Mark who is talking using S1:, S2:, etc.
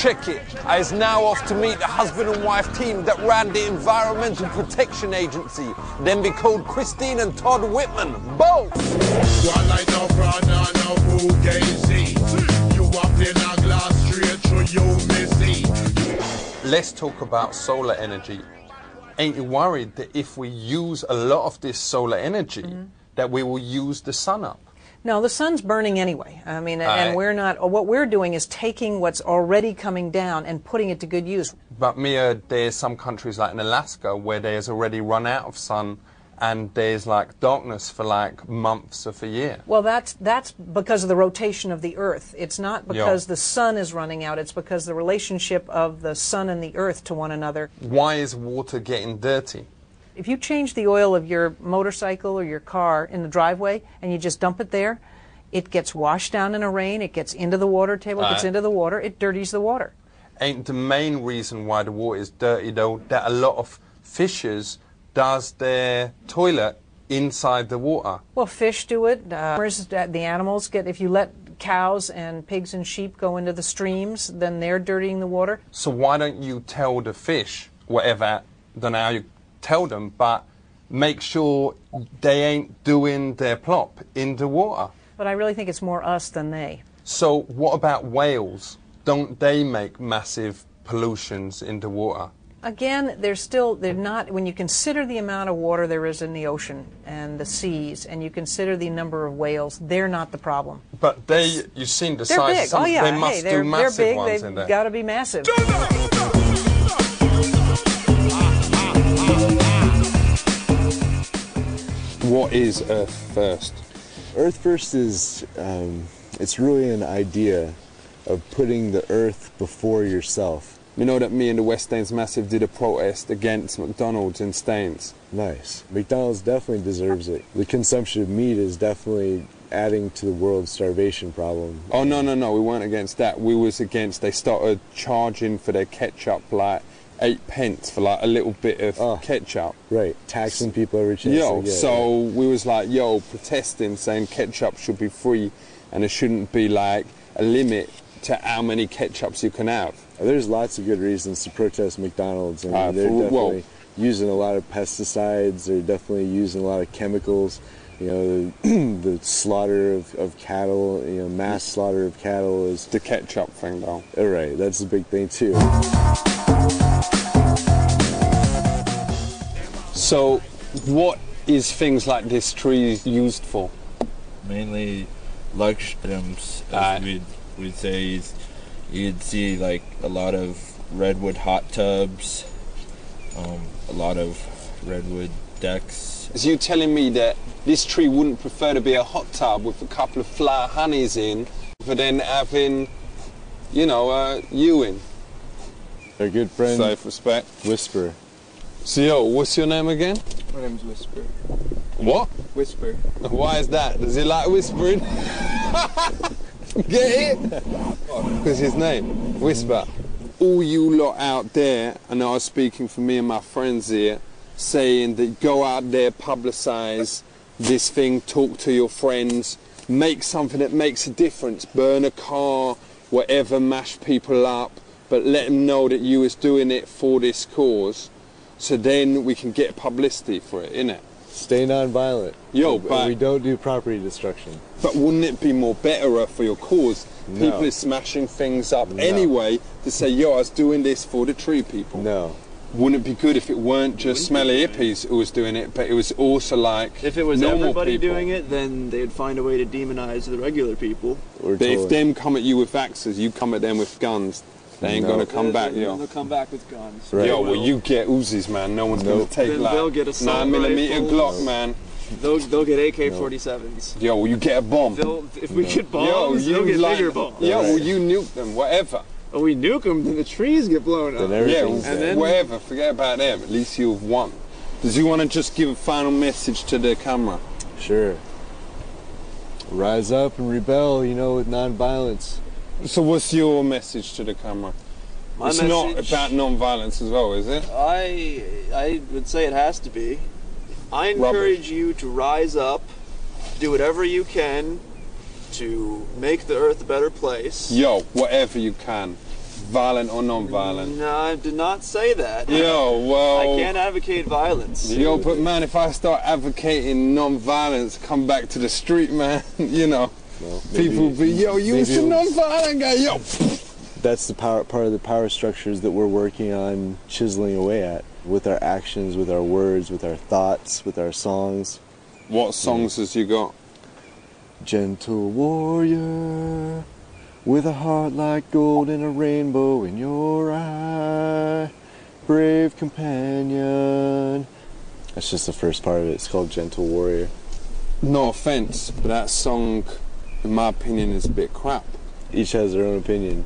S1: check it. I is now off to meet the husband and wife team that ran the Environmental Protection Agency. Them be called Christine and Todd Whitman. Both! Let's talk about solar energy. Ain't you worried that if we use a lot of this solar energy, that we will use the sun up?
S2: No, the sun's burning anyway. I mean, and we're not, what we're doing is taking what's already coming down and putting it to good use.
S1: But Mia, there's some countries like in Alaska where there's already run out of sun and there's like darkness for like months of a year.
S2: Well, that's because of the rotation of the Earth. It's not because the sun is running out. It's because the relationship of the sun and the Earth to one another.
S1: Why is water getting dirty?
S2: If you change the oil of your motorcycle or your car in the driveway and you just dump it there, it gets washed down in a rain, it gets into the water table, it gets into the water, it dirties the water.
S1: Ain't the main reason why the water is dirty, though, that a lot of fishers does their toilet inside the water?
S2: Well, fish do it. The animals get, if you let cows and pigs and sheep go into the streams, then they're dirtying the water.
S1: So why don't you tell the fish, whatever, don't know how you tell them, but make sure they ain't doing their plop in the water?
S2: But I really think it's more us than they.
S1: So what about whales? Don't they make massive pollutions in the water?
S2: Again, they're not, when you consider the amount of water there is in the ocean and the seas, and you consider the number of whales, they're not the problem.
S1: But you've seen the
S2: they're
S1: size.
S2: Big. Oh yeah,
S1: they must do massive
S2: they're big.
S1: ones in there.
S2: They've got to be massive.
S1: What is Earth First?
S3: Earth First is, it's really an idea of putting the Earth before yourself.
S1: You know that me and the West Staines Massive did a protest against McDonald's in Staines.
S3: Nice. McDonald's definitely deserves it. The consumption of meat is definitely adding to the world's starvation problem.
S1: Oh, no, we weren't against that. We was against, they started charging for their ketchup like 8 pence for like a little bit of ketchup.
S3: Right, taxing people every chance they get.
S1: So we was like, protesting, saying ketchup should be free and there shouldn't be like a limit to how many ketchups you can have.
S3: There's lots of good reasons to protest McDonald's. I mean, they're definitely using a lot of pesticides. They're definitely using a lot of chemicals. You know, the slaughter of cattle. You know, mass slaughter of cattle is
S1: the ketchup thing, though.
S3: Right, that's a big thing too.
S1: So, what is things like this tree used for?
S4: Mainly luxury items, as we'd say. You'd see like a lot of redwood hot tubs, a lot of redwood decks.
S1: Is you telling me that this tree wouldn't prefer to be a hot tub with a couple of flower honeys in, for then having, you know, you in?
S3: Our good friend,
S1: Safe respect.
S3: Whisper.
S1: So, what's your name again?
S5: My name's Whisper.
S1: What?
S5: Whisper.
S1: Why is that? Does he like whispering? Get it? Because his name, Whisper. All you lot out there, and I was speaking for me and my friends here, saying that go out there, publicise this thing, talk to your friends, make something that makes a difference, burn a car, whatever, mash people up, but let them know that you was doing it for this cause, so then we can get publicity for it, innit?
S3: Stay non-violent.
S1: But
S3: we don't do property destruction.
S1: But wouldn't it be more better for your cause?
S3: No.
S1: People are smashing things up anyway to say, I was doing this for the tree people.
S3: No.
S1: Wouldn't it be good if it weren't just smelly hippies who was doing it, but it was also like
S5: if it was
S1: normal
S5: everybody
S1: people
S5: doing it, then they'd find a way to demonize the regular people.
S1: But if them come at you with axes, you come at them with guns. They ain't gonna come back,
S5: They'll come back with guns.
S3: Right.
S1: Well, you get Uzis, man. No one's gonna take
S5: Then
S1: like
S5: they'll get
S1: 9mm Glock, man.
S5: They'll get AK-47s.
S1: Well, you get a bomb.
S5: If we get bombs, they'll get bigger bombs.
S1: Well, you nuke them, whatever.
S5: Oh, we nuke them, then the trees get blown up.
S1: Then whatever, forget about them. At least you've won. Does you want to just give a final message to the camera?
S3: Sure. Rise up and rebel, with non-violence.
S1: So what's your message to the camera? It's not about non-violence as well, is it?
S5: I would say it has to be. I encourage you to rise up, do whatever you can to make the earth a better place.
S1: Whatever you can. violent or non-violent?
S5: No, I did not say that.
S1: Yo, well...
S5: I can't advocate violence.
S1: Yo, but man, if I start advocating non-violence, come back to the street, man, you know, well, people be, yo, you was a non-violent guy, yo.
S3: That's the part of the power structures that we're working on chiseling away at, with our actions, with our words, with our thoughts, with our songs.
S1: What songs has you got?
S3: Gentle warrior, with a heart like gold and a rainbow in your eye, brave companion. That's just the first part of it. It's called Gentle Warrior.
S1: No offense, but that song, in my opinion, is a bit crap.
S3: Each has their own opinion.